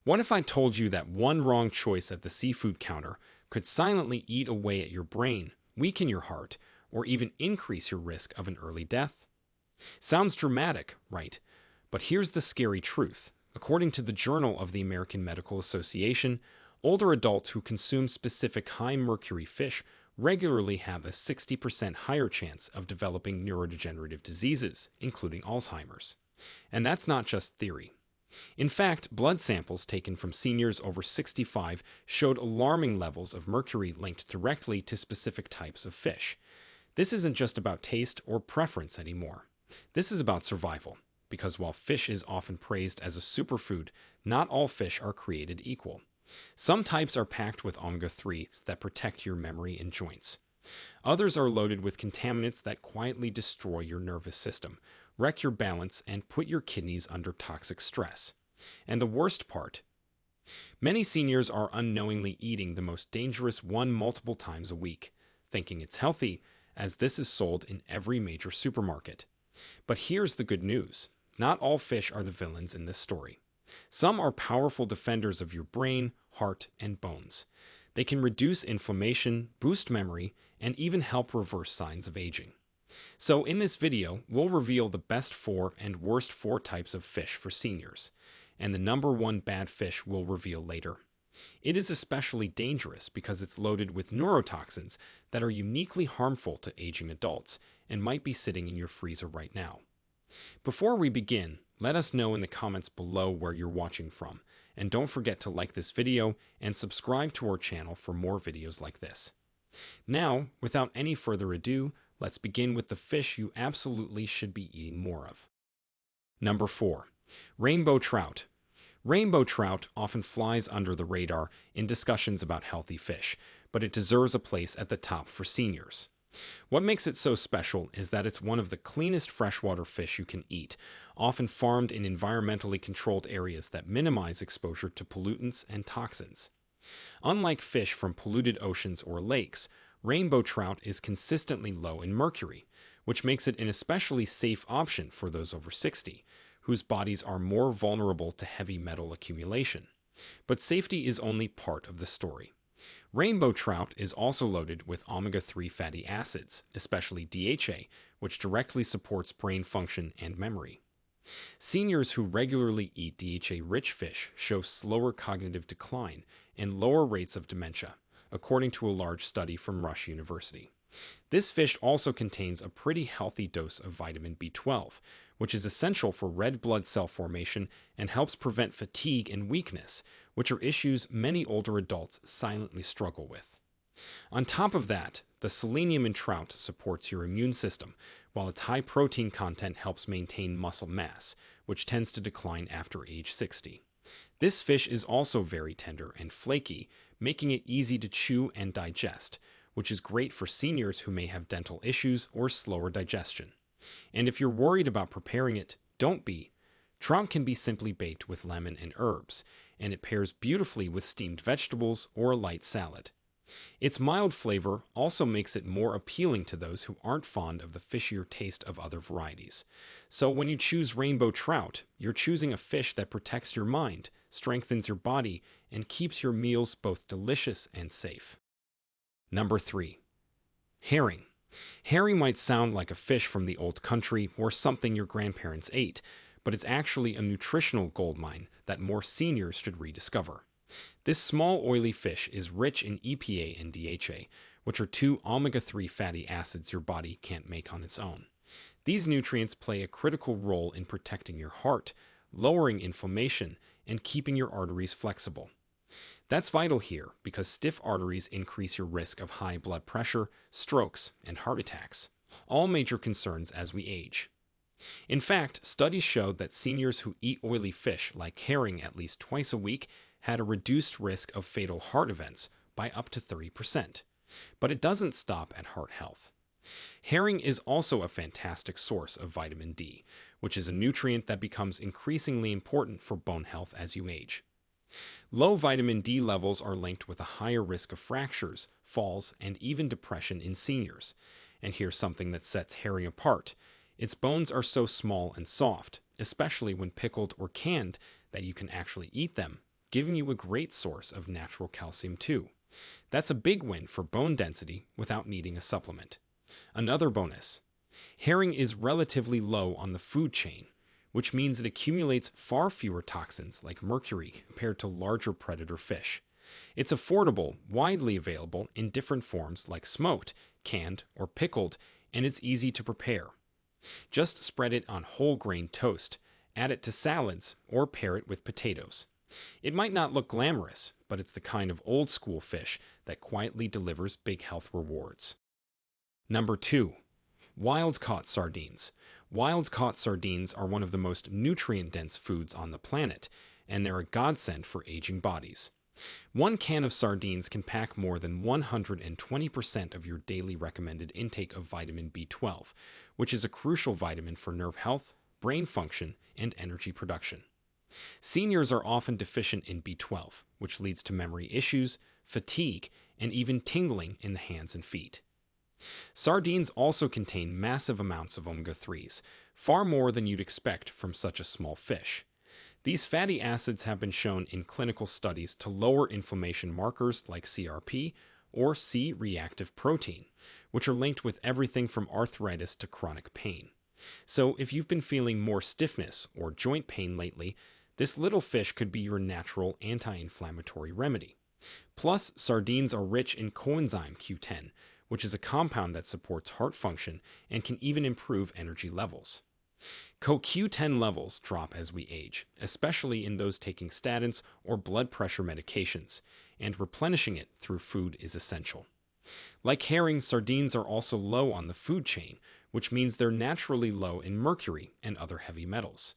What if I told you that one wrong choice at the seafood counter could silently eat away at your brain, weaken your heart, or even increase your risk of an early death? Sounds dramatic, right? But here's the scary truth. According to the Journal of the American Medical Association, older adults who consume specific high mercury fish regularly have a 60% higher chance of developing neurodegenerative diseases, including Alzheimer's. And that's not just theory. In fact, blood samples taken from seniors over 65 showed alarming levels of mercury linked directly to specific types of fish. This isn't just about taste or preference anymore. This is about survival, because while fish is often praised as a superfood, not all fish are created equal. Some types are packed with omega-3s that protect your memory and joints. Others are loaded with contaminants that quietly destroy your nervous system, wreck your balance, and put your kidneys under toxic stress. And the worst part, many seniors are unknowingly eating the most dangerous one multiple times a week, thinking it's healthy, as this is sold in every major supermarket. But here's the good news. Not all fish are the villains in this story. Some are powerful defenders of your brain, heart, and bones. They can reduce inflammation, boost memory, and even help reverse signs of aging. So in this video, we'll reveal the best 4 and worst 4 types of fish for seniors, and the number 1 bad fish we'll reveal later. It is especially dangerous because it's loaded with neurotoxins that are uniquely harmful to aging adults and might be sitting in your freezer right now. Before we begin, let us know in the comments below where you're watching from, and don't forget to like this video and subscribe to our channel for more videos like this. Now, without any further ado, let's begin with the fish you absolutely should be eating more of. Number 4. Rainbow trout. Rainbow trout often flies under the radar in discussions about healthy fish, but it deserves a place at the top for seniors. What makes it so special is that it's one of the cleanest freshwater fish you can eat, often farmed in environmentally controlled areas that minimize exposure to pollutants and toxins. Unlike fish from polluted oceans or lakes, rainbow trout is consistently low in mercury, which makes it an especially safe option for those over 60, whose bodies are more vulnerable to heavy metal accumulation. But safety is only part of the story. Rainbow trout is also loaded with omega-3 fatty acids, especially DHA, which directly supports brain function and memory. Seniors who regularly eat DHA-rich fish show slower cognitive decline and lower rates of dementia, according to a large study from Rush University. This fish also contains a pretty healthy dose of vitamin B12, which is essential for red blood cell formation and helps prevent fatigue and weakness, which are issues many older adults silently struggle with. On top of that, the selenium in trout supports your immune system, while its high protein content helps maintain muscle mass, which tends to decline after age 60. This fish is also very tender and flaky, making it easy to chew and digest, which is great for seniors who may have dental issues or slower digestion. And if you're worried about preparing it, don't be. Trout can be simply baked with lemon and herbs, and it pairs beautifully with steamed vegetables or a light salad. Its mild flavor also makes it more appealing to those who aren't fond of the fishier taste of other varieties. So when you choose rainbow trout, you're choosing a fish that protects your mind, strengthens your body, and keeps your meals both delicious and safe. Number 3. Herring. Herring might sound like a fish from the old country or something your grandparents ate, but it's actually a nutritional goldmine that more seniors should rediscover. This small oily fish is rich in EPA and DHA, which are 2 omega-3 fatty acids your body can't make on its own. These nutrients play a critical role in protecting your heart, lowering inflammation, and keeping your arteries flexible. That's vital here because stiff arteries increase your risk of high blood pressure, strokes, and heart attacks, all major concerns as we age. In fact, studies showed that seniors who eat oily fish like herring at least twice a week had a reduced risk of fatal heart events by up to 30%. But it doesn't stop at heart health. Herring is also a fantastic source of vitamin D, which is a nutrient that becomes increasingly important for bone health as you age. Low vitamin D levels are linked with a higher risk of fractures, falls, and even depression in seniors. And here's something that sets herring apart. Its bones are so small and soft, especially when pickled or canned, that you can actually eat them, giving you a great source of natural calcium too. That's a big win for bone density without needing a supplement. Another bonus: herring is relatively low on the food chain, which means it accumulates far fewer toxins like mercury compared to larger predator fish. It's affordable, widely available in different forms like smoked, canned, or pickled, and it's easy to prepare. Just spread it on whole grain toast, add it to salads, or pair it with potatoes. It might not look glamorous, but it's the kind of old school fish that quietly delivers big health rewards. Number 2. Wild-caught sardines. Wild-caught sardines are one of the most nutrient-dense foods on the planet, and they're a godsend for aging bodies. One can of sardines can pack more than 120% of your daily recommended intake of vitamin B12, which is a crucial vitamin for nerve health, brain function, and energy production. Seniors are often deficient in B12, which leads to memory issues, fatigue, and even tingling in the hands and feet. Sardines also contain massive amounts of omega-3s, far more than you'd expect from such a small fish. These fatty acids have been shown in clinical studies to lower inflammation markers like CRP or C-reactive protein, which are linked with everything from arthritis to chronic pain. So if you've been feeling more stiffness or joint pain lately, this little fish could be your natural anti-inflammatory remedy. Plus, sardines are rich in coenzyme Q10, which is a compound that supports heart function and can even improve energy levels. CoQ10 levels drop as we age, especially in those taking statins or blood pressure medications, and replenishing it through food is essential. Like herring, sardines are also low on the food chain, which means they're naturally low in mercury and other heavy metals.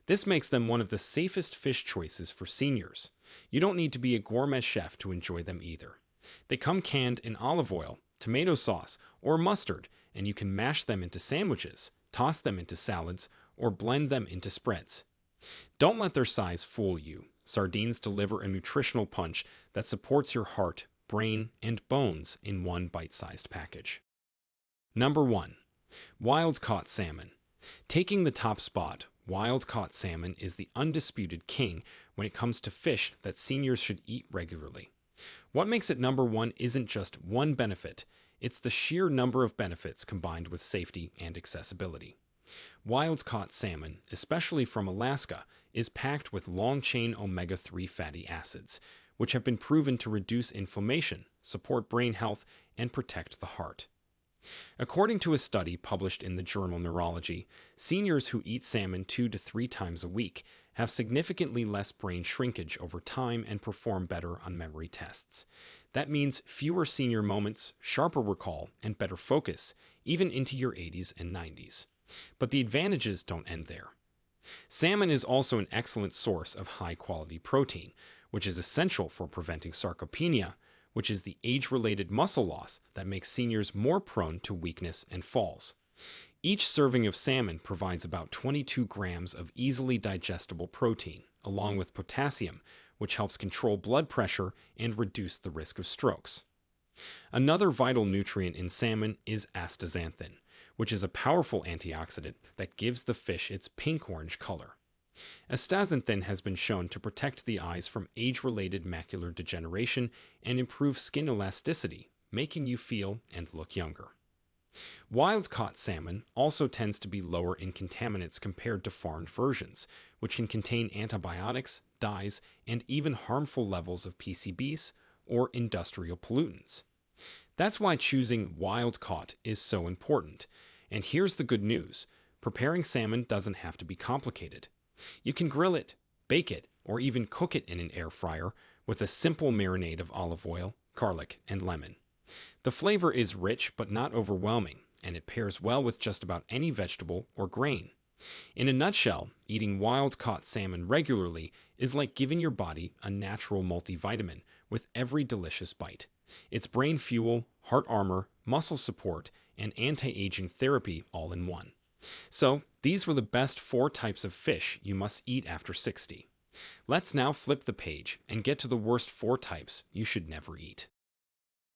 This makes them one of the safest fish choices for seniors. You don't need to be a gourmet chef to enjoy them either. They come canned in olive oil, tomato sauce, or mustard, and you can mash them into sandwiches, toss them into salads, or blend them into spreads. Don't let their size fool you. Sardines deliver a nutritional punch that supports your heart, brain, and bones in one bite-sized package. Number 1. Wild-caught salmon. Taking the top spot, wild-caught salmon is the undisputed king when it comes to fish that seniors should eat regularly. What makes it number 1 isn't just one benefit, it's the sheer number of benefits combined with safety and accessibility. Wild-caught salmon, especially from Alaska, is packed with long-chain omega-3 fatty acids, which have been proven to reduce inflammation, support brain health, and protect the heart. According to a study published in the journal Neurology, seniors who eat salmon 2 to 3 times a week have significantly less brain shrinkage over time and perform better on memory tests. That means fewer senior moments, sharper recall, and better focus, even into your 80s and 90s. But the advantages don't end there. Salmon is also an excellent source of high-quality protein, which is essential for preventing sarcopenia, which is the age-related muscle loss that makes seniors more prone to weakness and falls. Each serving of salmon provides about 22 grams of easily digestible protein, along with potassium, which helps control blood pressure and reduce the risk of strokes. Another vital nutrient in salmon is astaxanthin, which is a powerful antioxidant that gives the fish its pink-orange color. Astaxanthin has been shown to protect the eyes from age-related macular degeneration and improve skin elasticity, making you feel and look younger. Wild-caught salmon also tends to be lower in contaminants compared to foreign versions, which can contain antibiotics, dyes, and even harmful levels of PCBs or industrial pollutants. That's why choosing wild-caught is so important. And here's the good news: preparing salmon doesn't have to be complicated. You can grill it, bake it, or even cook it in an air fryer with a simple marinade of olive oil, garlic, and lemon. The flavor is rich but not overwhelming, and it pairs well with just about any vegetable or grain. In a nutshell, eating wild-caught salmon regularly is like giving your body a natural multivitamin with every delicious bite. It's brain fuel, heart armor, muscle support, and anti-aging therapy all in one. So, these were the best 4 types of fish you must eat after 60. Let's now flip the page and get to the worst 4 types you should never eat.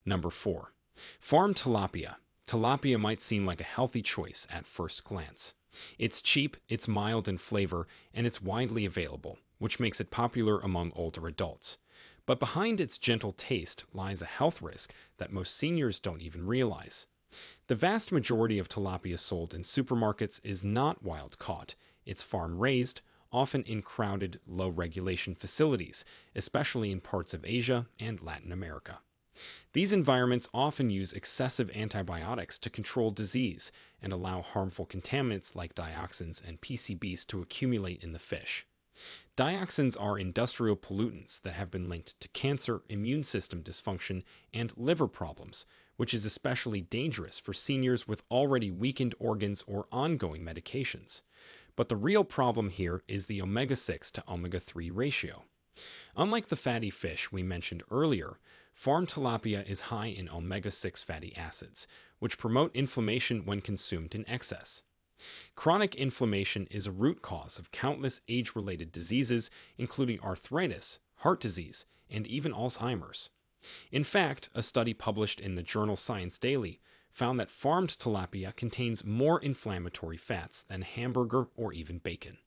Number 4. Farm tilapia. Tilapia might seem like a healthy choice at first glance. It's cheap, it's mild in flavor, and it's widely available, which makes it popular among older adults. But behind its gentle taste lies a health risk that most seniors don't even realize. The vast majority of tilapia sold in supermarkets is not wild caught. It's farm raised, often in crowded, low regulation facilities, especially in parts of Asia and Latin America. These environments often use excessive antibiotics to control disease and allow harmful contaminants like dioxins and PCBs to accumulate in the fish. Dioxins are industrial pollutants that have been linked to cancer, immune system dysfunction, and liver problems, which is especially dangerous for seniors with already weakened organs or ongoing medications. But the real problem here is the omega-6 to omega-3 ratio. Unlike the fatty fish we mentioned earlier, farm tilapia is high in omega-6 fatty acids, which promote inflammation when consumed in excess. Chronic inflammation is a root cause of countless age-related diseases, including arthritis, heart disease, and even Alzheimer's. In fact, a study published in the journal Science Daily found that farmed tilapia contains more inflammatory fats than hamburger or even bacon.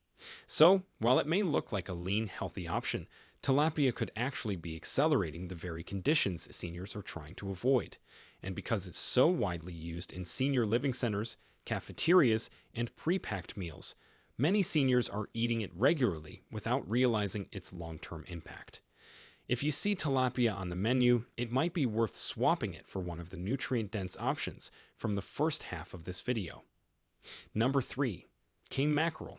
So, while it may look like a lean, healthy option, tilapia could actually be accelerating the very conditions seniors are trying to avoid. And because it's so widely used in senior living centers, cafeterias, and pre-packed meals, many seniors are eating it regularly without realizing its long-term impact. If you see tilapia on the menu, it might be worth swapping it for one of the nutrient-dense options from the first half of this video. Number 3. King mackerel.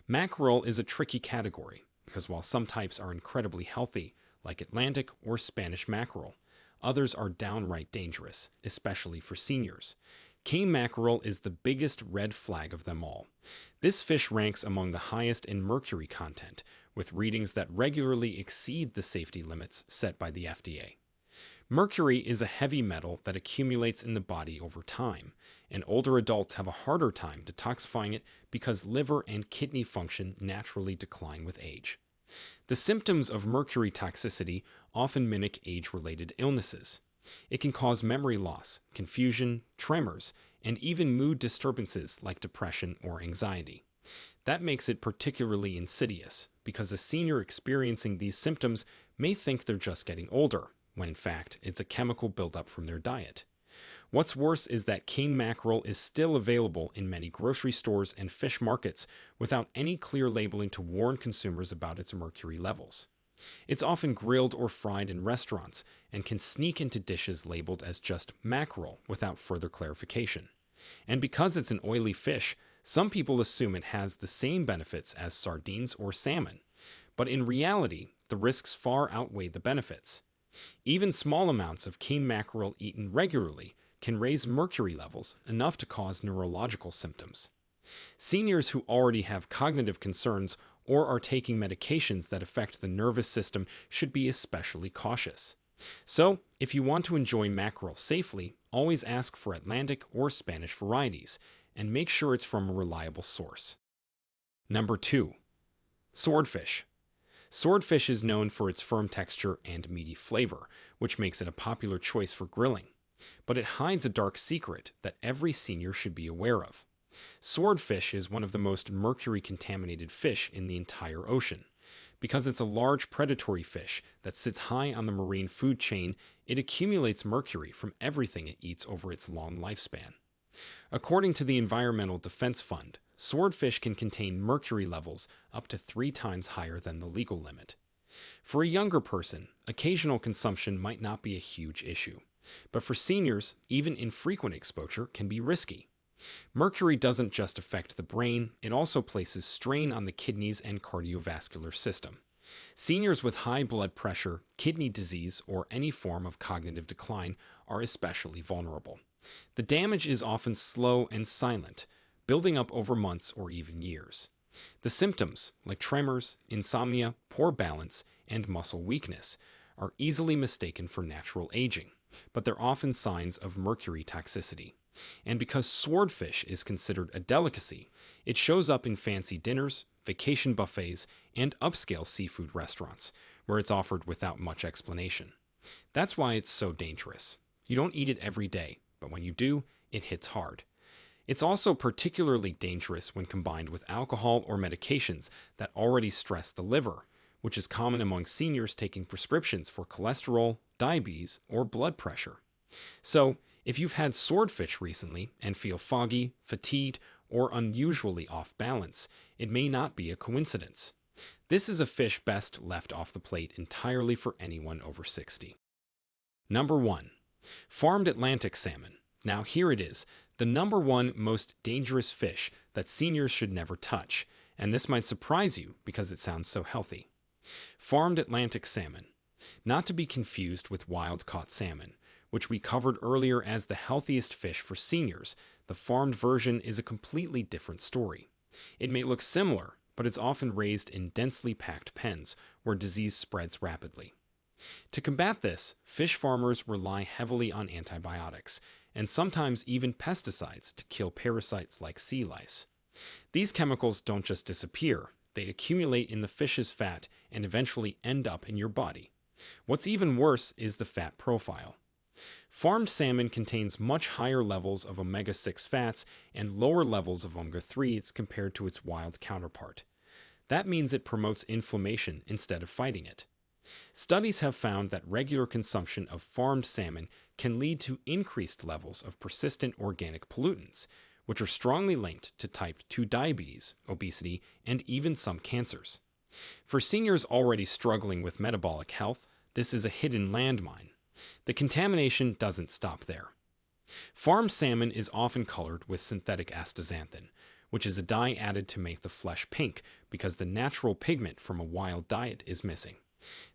Mackerel is a tricky category because while some types are incredibly healthy, like Atlantic or Spanish mackerel, others are downright dangerous, especially for seniors. King mackerel is the biggest red flag of them all. This fish ranks among the highest in mercury content, with readings that regularly exceed the safety limits set by the FDA. Mercury is a heavy metal that accumulates in the body over time, and older adults have a harder time detoxifying it because liver and kidney function naturally decline with age. The symptoms of mercury toxicity often mimic age-related illnesses. It can cause memory loss, confusion, tremors, and even mood disturbances like depression or anxiety. That makes it particularly insidious because a senior experiencing these symptoms may think they're just getting older, when in fact it's a chemical buildup from their diet. What's worse is that king mackerel is still available in many grocery stores and fish markets without any clear labeling to warn consumers about its mercury levels. It's often grilled or fried in restaurants and can sneak into dishes labeled as just mackerel without further clarification. And because it's an oily fish, some people assume it has the same benefits as sardines or salmon. But in reality, the risks far outweigh the benefits. Even small amounts of king mackerel eaten regularly can raise mercury levels enough to cause neurological symptoms. Seniors who already have cognitive concerns or are taking medications that affect the nervous system should be especially cautious. So, if you want to enjoy mackerel safely, always ask for Atlantic or Spanish varieties, and make sure it's from a reliable source. Number 2. Swordfish. Swordfish is known for its firm texture and meaty flavor, which makes it a popular choice for grilling. But it hides a dark secret that every senior should be aware of. Swordfish is one of the most mercury-contaminated fish in the entire ocean. Because it's a large predatory fish that sits high on the marine food chain, it accumulates mercury from everything it eats over its long lifespan. According to the Environmental Defense Fund, swordfish can contain mercury levels up to 3 times higher than the legal limit. For a younger person, occasional consumption might not be a huge issue. But for seniors, even infrequent exposure can be risky. Mercury doesn't just affect the brain, it also places strain on the kidneys and cardiovascular system. Seniors with high blood pressure, kidney disease, or any form of cognitive decline are especially vulnerable. The damage is often slow and silent, building up over months or even years. The symptoms, like tremors, insomnia, poor balance, and muscle weakness, are easily mistaken for natural aging, but they're often signs of mercury toxicity. And because swordfish is considered a delicacy, it shows up in fancy dinners, vacation buffets, and upscale seafood restaurants, where it's offered without much explanation. That's why it's so dangerous. You don't eat it every day, but when you do, it hits hard. It's also particularly dangerous when combined with alcohol or medications that already stress the liver, which is common among seniors taking prescriptions for cholesterol, diabetes, or blood pressure. So, if you've had swordfish recently and feel foggy, fatigued, or unusually off balance, it may not be a coincidence. This is a fish best left off the plate entirely for anyone over 60. Number 1. Farmed Atlantic salmon. Now here it is, the number one most dangerous fish that seniors should never touch, and this might surprise you because it sounds so healthy. Farmed Atlantic salmon. Not to be confused with wild-caught salmon, which we covered earlier as the healthiest fish for seniors. The farmed version is a completely different story. It may look similar, but it's often raised in densely packed pens where disease spreads rapidly. To combat this, fish farmers rely heavily on antibiotics, and sometimes even pesticides to kill parasites like sea lice. These chemicals don't just disappear, they accumulate in the fish's fat and eventually end up in your body. What's even worse is the fat profile. Farmed salmon contains much higher levels of omega-6 fats and lower levels of omega-3s compared to its wild counterpart. That means it promotes inflammation instead of fighting it. Studies have found that regular consumption of farmed salmon can lead to increased levels of persistent organic pollutants, which are strongly linked to type 2 diabetes, obesity, and even some cancers. For seniors already struggling with metabolic health, this is a hidden landmine. The contamination doesn't stop there. Farmed salmon is often colored with synthetic astaxanthin, which is a dye added to make the flesh pink because the natural pigment from a wild diet is missing.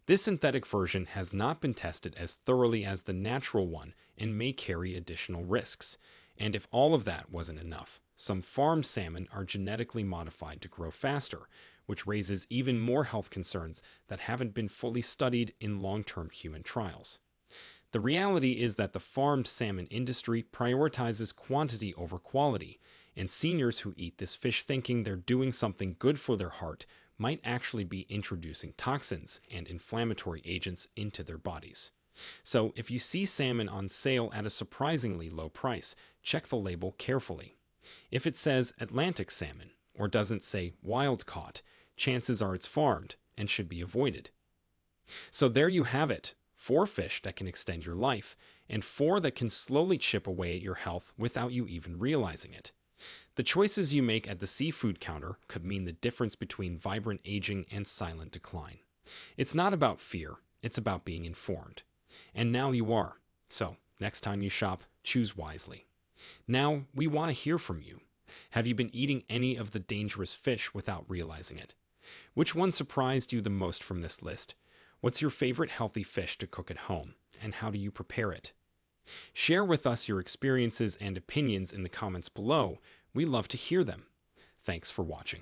This synthetic version has not been tested as thoroughly as the natural one and may carry additional risks. And if all of that wasn't enough, some farmed salmon are genetically modified to grow faster, which raises even more health concerns that haven't been fully studied in long-term human trials. The reality is that the farmed salmon industry prioritizes quantity over quality, and seniors who eat this fish thinking they're doing something good for their heart might actually be introducing toxins and inflammatory agents into their bodies. So if you see salmon on sale at a surprisingly low price, check the label carefully. If it says Atlantic salmon or doesn't say wild caught, chances are it's farmed and should be avoided. So there you have it, 4 fish that can extend your life and 4 that can slowly chip away at your health without you even realizing it. The choices you make at the seafood counter could mean the difference between vibrant aging and silent decline. It's not about fear, it's about being informed. And now you are. So, next time you shop, choose wisely. Now, we want to hear from you. Have you been eating any of the dangerous fish without realizing it? Which one surprised you the most from this list? What's your favorite healthy fish to cook at home, and how do you prepare it? Share with us your experiences and opinions in the comments below. We love to hear them. Thanks for watching.